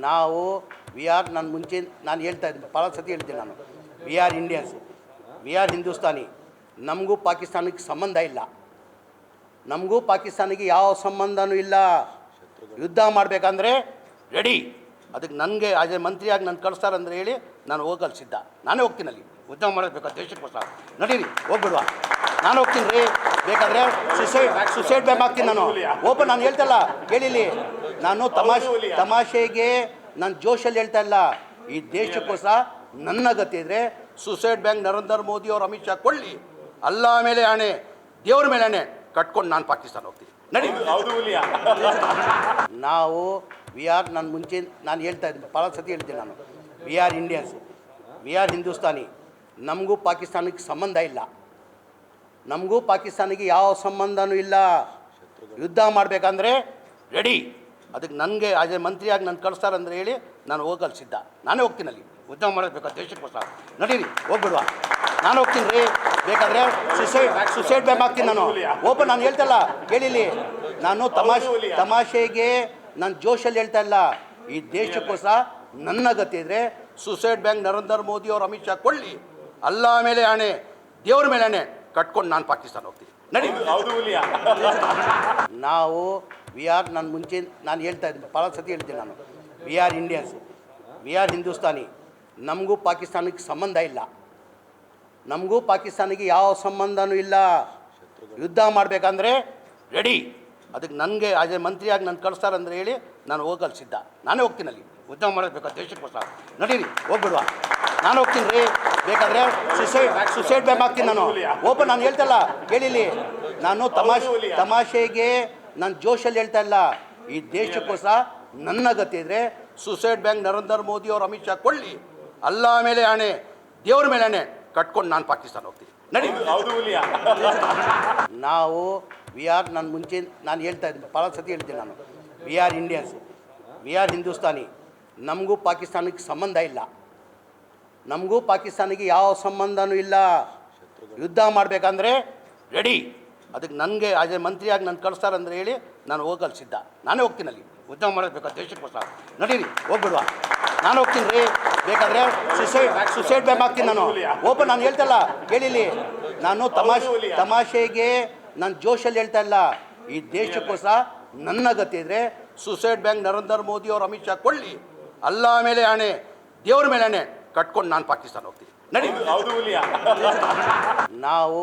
ನಾವು ನಾನು ಮುಂಚೆ ನಾನು ಹೇಳ್ತಾ ಇದ್ದೀನಿ, ಭಾಳ ಸತಿ ಹೇಳ್ತೀನಿ ನಾನು, we are Indians, we are Hindustani. ನಮಗೂ ಪಾಕಿಸ್ತಾನಕ್ಕೆ ಸಂಬಂಧ ಇಲ್ಲ, ನಮಗೂ ಪಾಕಿಸ್ತಾನಿಗೆ ಯಾವ ಸಂಬಂಧನೂ ಇಲ್ಲ. ಯುದ್ಧ ಮಾಡಬೇಕಂದ್ರೆ ರೆಡಿ. ಅದಕ್ಕೆ ನನಗೆ ಆಸ್ ಎ ಮಂತ್ರಿಯಾಗಿ ನಾನು ಕಳಿಸ್ತಾರಂದ್ರೆ ಹೇಳಿ ನಾನು ಹೋಗಲು ಸಿದ್ಧ. ನಾನೇ ಹೋಗ್ತೀನಿ ಅಲ್ಲಿ ಯುದ್ಧ ಮಾಡಬೇಕು ದೇಶಕ್ಕೋಸ್ಕರ. ನಡೀರಿ ಹೋಗ್ಬಿಡುವ, ನಾನು ಹೋಗ್ತೀನಿ ರೀ. ಬೇಕಾದರೆ ಸುಸೈಡ್ ಬ್ಯಾಮ್ ಆಗ್ತೀನಿ ನಾನು. ಓಪನ್ ನಾನು ಹೇಳ್ತಲ್ಲ, ಕೇಳಿಲಿ, ನಾನು ತಮಾಷೆಗೆ ನಾನು ಜೋಶಲ್ಲಿ ಹೇಳ್ತಾ ಇಲ್ಲ. ಈ ದೇಶಕ್ಕೋಸ್ಕರ ನನ್ನ ಗತಿ ಇದ್ದರೆ ಸುಸೈಡ್ ಬ್ಯಾಂಕ್ ನರೇಂದ್ರ ಮೋದಿ ಅವರು ಅಮಿತ್ ಶಾ ಕೊಳ್ಳಿ, ಅಲ್ಲ ಮೇಲೆ ಆಣೆ, ದೇವ್ರ ಮೇಲೆ ಆಣೆ ಕಟ್ಕೊಂಡು ನಾನು ಪಾಕಿಸ್ತಾನ ಹೋಗ್ತೀನಿ. ನಡಿ. ನಾವು ನಾನು ಮುಂಚೆ ನಾನು ಹೇಳ್ತಾ ಇದ್ದೀನಿ, ಭಾಳ ಸತಿ ಹೇಳ್ತೀನಿ ನಾನು, we are Indians, we are Hindustani. ನಮಗೂ ಪಾಕಿಸ್ತಾನಕ್ಕೆ ಸಂಬಂಧ ಇಲ್ಲ, ನಮಗೂ ಪಾಕಿಸ್ತಾನಿಗೆ ಯಾವ ಸಂಬಂಧನೂ ಇಲ್ಲ. ಯುದ್ಧ ಮಾಡಬೇಕಂದ್ರೆ ರೆಡಿ. ಅದಕ್ಕೆ ನನಗೆ ಆಸ್ ಎ ಮಂತ್ರಿಯಾಗಿ ನಾನು ಕಳಿಸ್ತಾರಂದ್ರೆ ಹೇಳಿ ನಾನು ಹೋಗಲು ಸಿದ್ಧ. ನಾನೇ ಹೋಗ್ತೀನಿ ಅಲ್ಲಿ ಯುದ್ಧ ಮಾಡಬೇಕು ದೇಶಕ್ಕೋಸ್ಕರ. ನಡೀರಿ ಹೋಗ್ಬಿಡುವ, ನಾನು ಹೋಗ್ತೀನಿ ರೀ. ಬೇಕಾದರೆ ಸುಸೈಡ್ ಬ್ಯಾಮ್ ಆಗ್ತೀನಿ ನಾನು. ಓಪನ್ ನಾನು ಹೇಳ್ತಲ್ಲ, ಕೇಳಿಲಿ, ನಾನು ತಮಾಷೆಗೆ ನಾನು ಜೋಶಲ್ಲಿ ಹೇಳ್ತಾ ಇಲ್ಲ. ಈ ದೇಶಕ್ಕೋಸ್ಕರ ನನ್ನ ಗತಿ ಇದ್ದರೆ ಸುಸೈಡ್ ಬ್ಯಾಂಕ್ ನರೇಂದ್ರ ಮೋದಿ ಅವರು ಅಮಿತ್ ಶಾ ಕೊಳ್ಳಿ, ಅಲ್ಲ ಮೇಲೆ ಆಣೆ, ದೇವ್ರ ಮೇಲೆ ಆಣೆ ಕಟ್ಕೊಂಡು ನಾನು ಪಾಕಿಸ್ತಾನ ಹೋಗ್ತೀನಿ. ನಡಿ. ನಾವು ನಾನು ಮುಂಚೆ ನಾನು ಹೇಳ್ತಾ ಇದ್ದೀನಿ, ಭಾಳ ಸತಿ ಹೇಳ್ತೀನಿ ನಾನು, we are Indians, we are Hindustani. ನಮಗೂ ಪಾಕಿಸ್ತಾನಕ್ಕೆ ಸಂಬಂಧ ಇಲ್ಲ, ನಮಗೂ ಪಾಕಿಸ್ತಾನಿಗೆ ಯಾವ ಸಂಬಂಧನೂ ಇಲ್ಲ. ಯುದ್ಧ ಮಾಡಬೇಕಂದ್ರೆ ರೆಡಿ. ಅದಕ್ಕೆ ನನಗೆ ಆಸ್ ಎ ಮಂತ್ರಿಯಾಗಿ ನಾನು ಕಳಿಸ್ತಾರಂದ್ರೆ ಹೇಳಿ ನಾನು ಹೋಗಲು ಸಿದ್ಧ. ನಾನೇ ಹೋಗ್ತೀನಿ ಅಲ್ಲಿ ಯುದ್ಧ ಮಾಡಬೇಕು ದೇಶಕ್ಕೋಸ್ಕರ. ನಡೀರಿ ಹೋಗ್ಬಿಡುವ, ನಾನು ಹೋಗ್ತೀನಿ ರೀ. ಬೇಕಾದರೆ ಸುಸೈಡ್ ಬ್ಯಾಮ್ ಆಗ್ತೀನಿ ನಾನು. ಓಪನ್ ನಾನು ಹೇಳ್ತಲ್ಲ, ಕೇಳಿಲಿ, ನಾನು ತಮಾಷೆಗೆ ನಾನು ಜೋಶಲ್ಲಿ ಹೇಳ್ತಾ ಇಲ್ಲ. ಈ ದೇಶಕ್ಕೋಸ್ಕರ ನನ್ನ ಗತಿ ಇದ್ದರೆ ಸುಸೈಡ್ ಬ್ಯಾಂಕ್ ನರೇಂದ್ರ ಮೋದಿ ಅವರು ಅಮಿತ್ ಶಾ ಕೊಳ್ಳಿ, ಅಲ್ಲ ಮೇಲೆ ಆಣೆ, ದೇವ್ರ ಮೇಲೆ ಆಣೆ ಕಟ್ಕೊಂಡು ನಾನು ಪಾಕಿಸ್ತಾನ ಹೋಗ್ತೀನಿ. ನಡಿ. ನಾವು ನಾನು ಮುಂಚೆ ನಾನು ಹೇಳ್ತಾ ಇದ್ದೀನಿ, ಭಾಳ ಸತಿ ಹೇಳ್ತೀನಿ ನಾನು, we are Indians, we are Hindustani. ನಮಗೂ ಪಾಕಿಸ್ತಾನಕ್ಕೆ ಸಂಬಂಧ ಇಲ್ಲ, ನಮಗೂ ಪಾಕಿಸ್ತಾನಿಗೆ ಯಾವ ಸಂಬಂಧನೂ ಇಲ್ಲ. ಯುದ್ಧ ಮಾಡಬೇಕಂದ್ರೆ ರೆಡಿ. ಅದಕ್ಕೆ ನನಗೆ ಆಸ್ ಎ ಮಂತ್ರಿಯಾಗಿ ನಾನು ಕಳಿಸ್ತಾರಂದ್ರೆ ಹೇಳಿ ನಾನು ಹೋಗಲು ಸಿದ್ಧ. ನಾನೇ ಹೋಗ್ತೀನಿ ಅಲ್ಲಿ ಯುದ್ಧ ಮಾಡಬೇಕು ದೇಶಕ್ಕೋಸ್ಕರ. ನಡೀರಿ ಹೋಗ್ಬಿಡುವ, ನಾನು ಹೋಗ್ತೀನಿ ರೀ. ಬೇಕಾದರೆ ಸುಸೈಡ್ ಬ್ಯಾಮ್ ಆಗ್ತೀನಿ ನಾನು. ಓಪನ್ ನಾನು ಹೇಳ್ತಲ್ಲ, ಕೇಳಿಲಿ, ನಾನು ತಮಾಷೆಗೆ ನಾನು ಜೋಶಲ್ಲಿ ಹೇಳ್ತಾ ಇಲ್ಲ. ಈ ದೇಶಕ್ಕೋಸ್ಕರ ನನ್ನ ಗತಿ ಇದ್ದರೆ ಸುಸೈಡ್ ಬ್ಯಾಂಕ್ ನರೇಂದ್ರ ಮೋದಿ ಅವರು ಅಮಿತ್ ಶಾ ಕೊಳ್ಳಿ, ಅಲ್ಲ ಮೇಲೆ ಆಣೆ, ದೇವ್ರ ಮೇಲೆ ಆಣೆ ಕಟ್ಕೊಂಡು ನಾನು ಪಾಕಿಸ್ತಾನ ಹೋಗ್ತೀನಿ. ನಡಿ. ನಾವು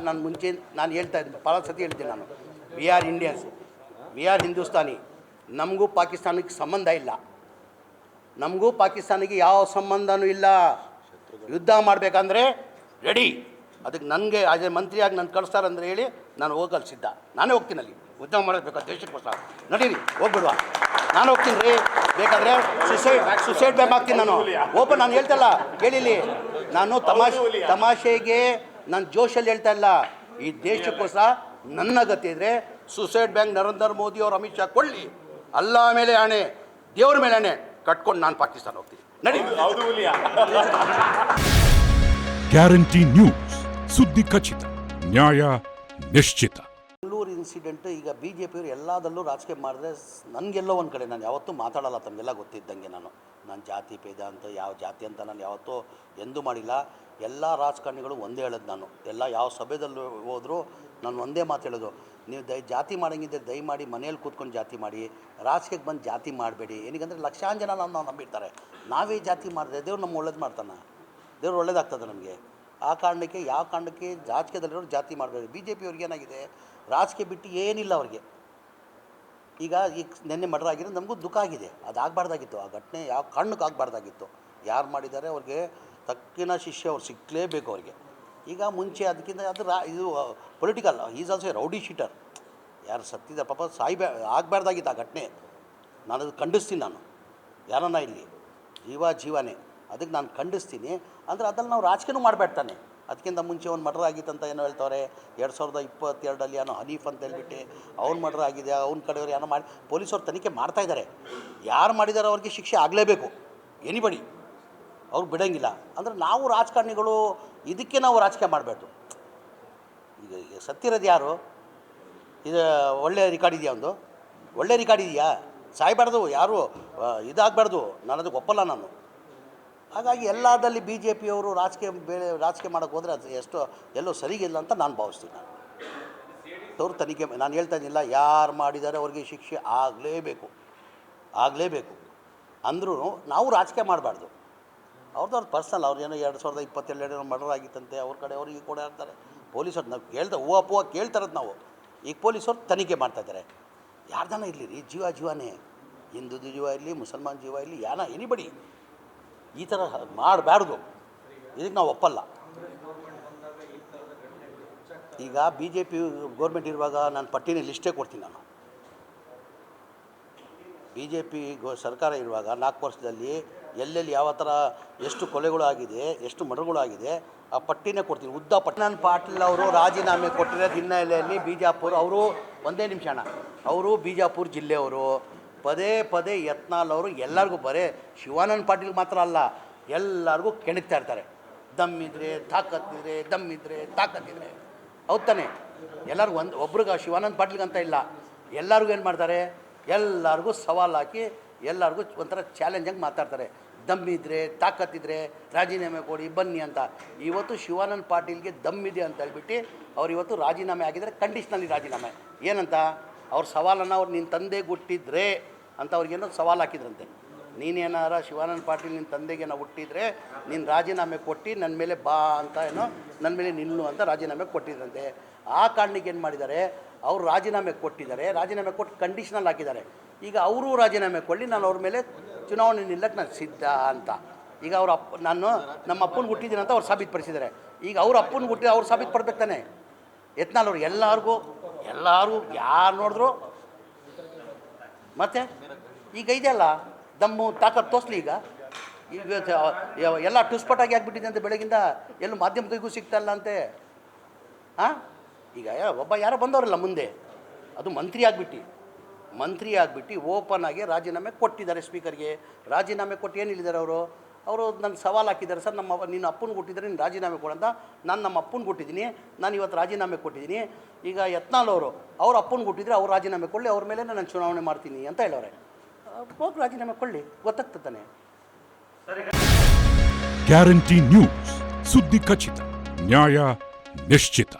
ನಾನು ಮುಂಚೆ ನಾನು ಹೇಳ್ತಾ ಇದ್ದೀನಿ, ಭಾಳ ಸತಿ ಹೇಳ್ತೀನಿ ನಾನು, we are Indians, we are Hindustani. ನಮಗೂ ಪಾಕಿಸ್ತಾನಕ್ಕೆ ಸಂಬಂಧ ಇಲ್ಲ, ನಮಗೂ ಪಾಕಿಸ್ತಾನಿಗೆ ಯಾವ ಸಂಬಂಧನೂ ಇಲ್ಲ. ಯುದ್ಧ ಮಾಡಬೇಕಂದ್ರೆ ರೆಡಿ. ಅದಕ್ಕೆ ನನಗೆ ಆಸ್ ಎ ಮಂತ್ರಿಯಾಗಿ ನಾನು ಕಳಿಸ್ತಾರಂದ್ರೆ ಹೇಳಿ ನಾನು ಹೋಗಲು ಸಿದ್ಧ. ನಾನೇ ಹೋಗ್ತೀನಿ ಅಲ್ಲಿ ಯುದ್ಧ ಮಾಡಬೇಕು ದೇಶಕ್ಕೋಸ್ಕರ. ನಡೀರಿ ಹೋಗ್ಬಿಡುವ, ನಾನು ಹೋಗ್ತೀನಿ ರೀ. ಬೇಕಾದರೆ ಸುಸೈಡ್ ಬ್ಯಾಮ್ ಆಗ್ತೀನಿ ನಾನು. ಓಪನ್ ನಾನು ಹೇಳ್ತಲ್ಲ, ಕೇಳಿಲಿ, ನಾನು ತಮಾಷೆಗೆ ನಾನು ಜೋಶಲ್ಲಿ ಹೇಳ್ತಾ ಇಲ್ಲ. ಈ ದೇಶಕ್ಕೋಸ್ಕರ ನನ್ನ ಗತಿ ಇದ್ದರೆ ಸುಸೈಡ್ ಬ್ಯಾಂಕ್ ನರೇಂದ್ರ ಮೋದಿ ಅವರು ಅಮಿತ್ ಶಾ ಕೊಳ್ಳಿ, ಅಲ್ಲ ಮೇಲೆ ಆಣೆ, ದೇವ್ರ ಮೇಲೆ ಆಣೆ ಕಟ್ಕೊಂಡು ನಾನು ಪಾಕಿಸ್ತಾನ ಹೋಗ್ತೀನಿ. ನಡಿ. ಗ್ಯಾರಂಟಿ ನ್ಯೂಸ್, ಸುದ್ದಿ ಖಚಿತ, ನ್ಯಾಯ ನಿಶ್ಚಿತ. ಬೆಂಗಳೂರು ಇನ್ಸಿಡೆಂಟ್ ಈಗ BJP ಎಲ್ಲದಲ್ಲೂ ರಾಜಕೀಯ ಮಾಡಿದ್ರೆ ನನಗೆಲ್ಲೋ ಒಂದು ಕಡೆ, ನಾನು ಯಾವತ್ತೂ ಮಾತಾಡಲ್ಲ, ತಮಗೆಲ್ಲ ಗೊತ್ತಿದ್ದಂಗೆ. ನಾನು ಜಾತಿ ಭೇದ ಅಂತ ಯಾವ ಜಾತಿ ಅಂತ ನಾನು ಯಾವತ್ತೂ ಎಂದೂ ಮಾಡಿಲ್ಲ. ಎಲ್ಲ ರಾಜಕಾರಣಿಗಳು ಒಂದೇ ಹೇಳೋದು ನಾನು. ಎಲ್ಲ ಯಾವ ಸಭೆದಲ್ಲಿ ಹೋದರೂ ನಾನು ಒಂದೇ ಮಾತು ಹೇಳೋದು, ನೀವು ಜಾತಿ ಮಾಡೋಂಗಿದ್ದರೆ ದಯಮಾಡಿ ಮನೇಲಿ ಕೂತ್ಕೊಂಡು ಜಾತಿ ಮಾಡಿ, ರಾಜಕೀಯಕ್ಕೆ ಬಂದು ಜಾತಿ ಮಾಡಬೇಡಿ. ಏನಕ್ಕಂದರೆ ಲಕ್ಷಾಂತರ ಜನ ನಾವು ನಂಬಿರ್ತಾರೆ. ನಾವೇ ಜಾತಿ ಮಾಡಿದ್ರೆ ದೇವ್ರು ನಮ್ಮ ಒಳ್ಳೇದು ಮಾಡ್ತಾನೆ, ದೇವ್ರು ಒಳ್ಳೇದಾಗ್ತದೆ ನಮಗೆ. ಆ ಕಾರಣಕ್ಕೆ ಯಾವ ಕಾರಣಕ್ಕೆ ರಾಜಕೀಯದಲ್ಲಿರೋರು ಜಾತಿ ಮಾಡಬೇಡಿ. BJP ಅವ್ರಿಗೆ ಏನಾಗಿದೆ, ರಾಜಕೀಯ ಬಿಟ್ಟು ಏನಿಲ್ಲ ಅವ್ರಿಗೆ. ಈಗ ನೆನ್ನೆ ಮರ್ಡರ್ ಆಗಿರೋ ನಮಗೂ ದುಃಖ ಆಗಿದೆ. ಅದು ಆಗಬಾರ್ದಾಗಿತ್ತು, ಆ ಘಟನೆ ಯಾವ ಕಾರಣಕ್ಕೆ ಆಗಬಾರ್ದಾಗಿತ್ತು. ಯಾರು ಮಾಡಿದ್ದಾರೆ ಅವ್ರಿಗೆ ತಕ್ಕಿನ ಶಿಷ್ಯ ಅವ್ರು ಸಿಕ್ಕಲೇಬೇಕು ಅವ್ರಿಗೆ. ಈಗ ಮುಂಚೆ ಅದಕ್ಕಿಂತ ಇದು political, is also rowdy sheeter. ಯಾರು ಸತ್ತಿದ್ದಾರೆ ಪಾಪ ಆಗಬಾರ್ದಾಗಿತ್ತು ಆ ಘಟನೆ. ನಾನು ಅದು ಖಂಡಿಸ್ತೀನಿ. ನಾನು ಯಾರನ್ನ ಇಲ್ಲಿ ಜೀವನೇ, ಅದಕ್ಕೆ ನಾನು ಖಂಡಿಸ್ತೀನಿ. ಅಂದರೆ ಅದ್ರಲ್ಲಿ ನಾವು ರಾಜಕೀಯನೂ ಮಾಡಬೇಡ್ತಾನೆ. ಅದಕ್ಕಿಂತ ಮುಂಚೆ ಒಂದು ಮರ್ಡರ್ ಆಗಿತ್ತಂತ ಏನೋ ಹೇಳ್ತವ್ರೆ, 2022 ಏನೋ ಹನೀಫ್ ಅಂತ ಹೇಳ್ಬಿಟ್ಟು ಅವ್ನು ಮರ್ಡರ್ ಆಗಿದೆ, ಅವ್ನ ಕಡೆಯವ್ರು ಏನೋ ಮಾಡಿ ಪೊಲೀಸವ್ರು ತನಿಖೆ ಮಾಡ್ತಾಯಿದ್ದಾರೆ. ಯಾರು ಮಾಡಿದಾರೋ ಅವ್ರಿಗೆ ಶಿಕ್ಷೆ ಆಗಲೇಬೇಕು, ಎನಿಬಡಿ, ಅವ್ರು ಬಿಡೋಂಗಿಲ್ಲ. ಅಂದರೆ ನಾವು ರಾಜಕಾರಣಿಗಳು ಇದಕ್ಕೆ ನಾವು ರಾಜಕೀಯ ಮಾಡಬಾರ್ದು. ಈಗ ಸತ್ತಿರೋದು ಯಾರು? ಇದು ಒಳ್ಳೆ ರೆಕಾರ್ಡ್ ಇದೆಯಾ? ಒಂದು ಒಳ್ಳೆ ರೆಕಾರ್ಡ್ ಇದೆಯಾ? ಸಾಯ್ಬಾರ್ದು, ಯಾರು ಇದಾಗಬಾರ್ದು, ನಾನು ಅದಕ್ಕೆ ಒಪ್ಪಲ್ಲ ನಾನು. ಹಾಗಾಗಿ ಎಲ್ಲದಲ್ಲಿ ಬಿ ಜೆ ಪಿಯವರು ರಾಜಕೀಯ ಮಾಡೋಕ್ಕೆ ಹೋದರೆ ಅದು ಎಲ್ಲೋ ಸರಿಗಿಲ್ಲ ಅಂತ ನಾನು ಭಾವಿಸ್ತೀನಿ. ಅವರು ತನಿಖೆ, ನಾನು ಹೇಳ್ತಾ ಇದ್ದಿಲ್ಲ, ಯಾರು ಮಾಡಿದ್ದಾರೆ ಅವ್ರಿಗೆ ಶಿಕ್ಷೆ ಆಗಲೇಬೇಕು ಅಂದ್ರೂ ನಾವು ರಾಜಕೀಯ ಮಾಡಬಾರ್ದು. ಅವ್ರದ್ದು ಪರ್ಸನಲ್, ಅವ್ರು ಏನೋ 2022 ಮರ್ಡರ್ ಆಗಿತ್ತಂತೆ, ಅವ್ರ ಕಡೆ ಅವ್ರು ಈಗ ಕೂಡ ಇರ್ತಾರೆ. ಪೊಲೀಸರು ನಾವು ಹೂವು ಕೇಳ್ತಾರದು ನಾವು. ಈಗ ಪೊಲೀಸರು ತನಿಖೆ ಮಾಡ್ತಾಯಿದ್ದಾರೆ. ಯಾರ್ದಾನ ಇರಲಿ ರೀ, ಜೀವನೇ, ಹಿಂದೂ ಜೀವ ಇರಲಿ, ಮುಸಲ್ಮಾನ್ ಜೀವ ಇರಲಿ, ಎನಿಬಡಿ ಈ ಥರ ಮಾಡಬಾರ್ದು. ಇದಕ್ಕೆ ನಾವು ಒಪ್ಪಲ್ಲ. ಈಗ ಬಿ ಜೆ ಪಿ ಗೌರ್ಮೆಂಟ್ ಇರುವಾಗ ನಾನು ಪಟ್ಟಿನ ಲಿಸ್ಟೇ ಕೊಡ್ತೀನಿ. ನಾನು ಬಿ ಜೆ ಪಿ ಸರ್ಕಾರ ಇರುವಾಗ 4 ವರ್ಷದಲ್ಲಿ ಎಲ್ಲೆಲ್ಲಿ ಯಾವ ಥರ ಎಷ್ಟು ಕೊಲೆಗಳು ಆಗಿದೆ, ಎಷ್ಟು ಮರ್ಡರ್ಗಳು ಆಗಿದೆ, ಆ ಪಟ್ಟಿನೇ ಕೊಡ್ತೀನಿ, ಉದ್ದ ಪಟ್ಟಿ. ನನ್ನ ಪಾಟೀಲ್ ಅವರು ರಾಜೀನಾಮೆ ಕೊಟ್ಟಿರೋದು ಹಿನ್ನೆಲೆಯಲ್ಲಿ ಬಿಜಾಪುರ ಅವರು, ಒಂದೇ ನಿಮಿಷ ಅಣ್ಣ, ಅವರು ಬಿಜಾಪುರ ಜಿಲ್ಲೆಯವರು ಪದೇ ಯತ್ನಾಳ್ ಅವರು ಎಲ್ಲರಿಗೂ, ಬರೇ ಶಿವಾನಂದ ಪಾಟೀಲ್ ಮಾತ್ರ ಅಲ್ಲ, ಎಲ್ಲರಿಗೂ ಕೆಣಕ್ತಾ ಇರ್ತಾರೆ. ದಮ್ಮಿದ್ರೆ ತಾಕತ್ತಿದ್ರೆ ಹೌದು ತಾನೆ. ಎಲ್ಲರಿಗೂ ಒಬ್ರಿಗೆ ಶಿವಾನಂದ ಪಾಟೀಲ್ಗಂತ ಇಲ್ಲ, ಎಲ್ಲರಿಗೂ ಏನು ಮಾಡ್ತಾರೆ, ಎಲ್ಲರಿಗೂ ಸವಾಲು ಹಾಕಿ ಎಲ್ಲರಿಗೂ ಒಂಥರ ಚಾಲೆಂಜಾಗಿ ಮಾತಾಡ್ತಾರೆ. ದಮ್ಮಿದ್ರೆ ತಾಕತ್ತಿದ್ರೆ ರಾಜೀನಾಮೆ ಕೊಡಿ ಬನ್ನಿ ಅಂತ. ಇವತ್ತು ಶಿವಾನಂದ ಪಾಟೀಲ್ಗೆ ದಮ್ಮಿದೆ ಅಂತ ಹೇಳ್ಬಿಟ್ಟು ಅವ್ರು ಇವತ್ತು ರಾಜೀನಾಮೆ ಆಗಿದ್ದಾರೆ, ಕಂಡೀಷ್ನಲ್ಲಿ ರಾಜೀನಾಮೆ. ಏನಂತ ಅವ್ರ ಸವಾಲನ್ನು ಅವ್ರು ನಿನ್ನ ತಂದೆ ಹುಟ್ಟಿದ್ರೆ ಅಂತ ಅವ್ರಿಗೇನೋ ಸವಾಲು ಹಾಕಿದ್ರಂತೆ. ನೀನೇನಾರ ಶಿವಾನಂದ ಪಾಟೀಲ್ ನಿನ್ನ ತಂದೆಗೆ ನಾವು ಹುಟ್ಟಿದರೆ ನೀನು ರಾಜೀನಾಮೆ ಕೊಟ್ಟು ನನ್ನ ಮೇಲೆ ಬಾ ಅಂತ ನನ್ನ ಮೇಲೆ ನಿಲ್ಲು ಅಂತ ರಾಜೀನಾಮೆ ಕೊಟ್ಟಿದ್ರಂತೆ. ಆ ಕಾರಣಕ್ಕೆ ಏನು ಮಾಡಿದ್ದಾರೆ, ಅವರು ರಾಜೀನಾಮೆ ಕೊಟ್ಟಿದ್ದಾರೆ, ರಾಜೀನಾಮೆ ಕೊಟ್ಟು ಕಂಡೀಷ್ನಲ್ ಹಾಕಿದ್ದಾರೆ. ಈಗ ಅವರು ರಾಜೀನಾಮೆ ಕೊಡಲಿ, ನಾನು ಅವ್ರ ಮೇಲೆ ಚುನಾವಣೆ ನಿಲ್ಲಕ್ಕೆ ನಾನು ಸಿದ್ಧ ಅಂತ. ಈಗ ಅವ್ರ ನಮ್ಮ ಅಪ್ಪನ ಹುಟ್ಟಿದ್ದೀನಿ ಅಂತ ಅವ್ರು ಸಾಬೀತುಪಡಿಸಿದ್ದಾರೆ. ಈಗ ಅವ್ರ ಅಪ್ಪನ ಹುಟ್ಟಿದ ಅವ್ರು ಸಾಬೀತುಪಡ್ಬೇಕು ತಾನೆ. ಯತ್ನಾಳ್ ಅವ್ರು ಎಲ್ಲರಿಗೂ ಯಾರು ನೋಡಿದ್ರು ಮತ್ತು ಈಗ ಇದೆಯಲ್ಲ ದಮ್ಮು ತಾಕತ್ತು ತೋರಿಸ್ಲಿ. ಈಗ ಎಲ್ಲ ಟುಸ್ಪಟಾಗಿ ಆಗಿಬಿಟ್ಟಿದೆ ಅಂತ ಬೆಳಗಿಂದ ಎಲ್ಲೂ ಮಾಧ್ಯಮಕ್ಕೂ ಸಿಗ್ತಾಯಿಲ್ಲ ಅಂತೆ. ಈಗ ಒಬ್ಬ ಯಾರೋ ಬಂದವರಲ್ಲ ಮುಂದೆ, ಅದು ಮಂತ್ರಿ ಆಗಿಬಿಟ್ಟು ಓಪನ್ ಆಗಿ ರಾಜೀನಾಮೆ ಕೊಟ್ಟಿದ್ದಾರೆ. ಸ್ಪೀಕರ್ಗೆ ರಾಜೀನಾಮೆ ಕೊಟ್ಟು ಏನು ಹೇಳಿದ್ದಾರೆ ಅವರು ನನ್ನ ಸವಾಲು ಹಾಕಿದ್ದಾರೆ, ಸರ್ ನಿನ್ನ ಅಪ್ಪನಿಗೆ ಕೊಟ್ಟಿದ್ದಾರೆ, ನೀನು ರಾಜೀನಾಮೆ ಕೊಡಂತ. ನಾನು ನಮ್ಮ ಅಪ್ಪನಿಗೆ ಕೊಟ್ಟಿದ್ದೀನಿ, ನಾನು ಇವತ್ತು ರಾಜೀನಾಮೆ ಕೊಟ್ಟಿದ್ದೀನಿ. ಈಗ ಯತ್ನಾಳ್ ಅವ್ರ ಅಪ್ಪನಿಗೆ ಕೊಟ್ಟಿದ್ರೆ ಅವ್ರು ರಾಜೀನಾಮೆ ಕೊಡಲಿ, ಅವ್ರ ಮೇಲೆ ನಾನು ಚುನಾವಣೆ ಮಾಡ್ತೀನಿ ಅಂತ ಹೇಳೋರೆ. ಹೋಗಿ ರಾಜೀನಾಮೆ ಕೊಡಲಿ, ಗೊತ್ತಾಗ್ತಾನೆ. ಗ್ಯಾರಂಟಿ ನ್ಯೂಸ್, ಸುದ್ದಿ ಖಚಿತ, ನ್ಯಾಯ ನಿಶ್ಚಿತ.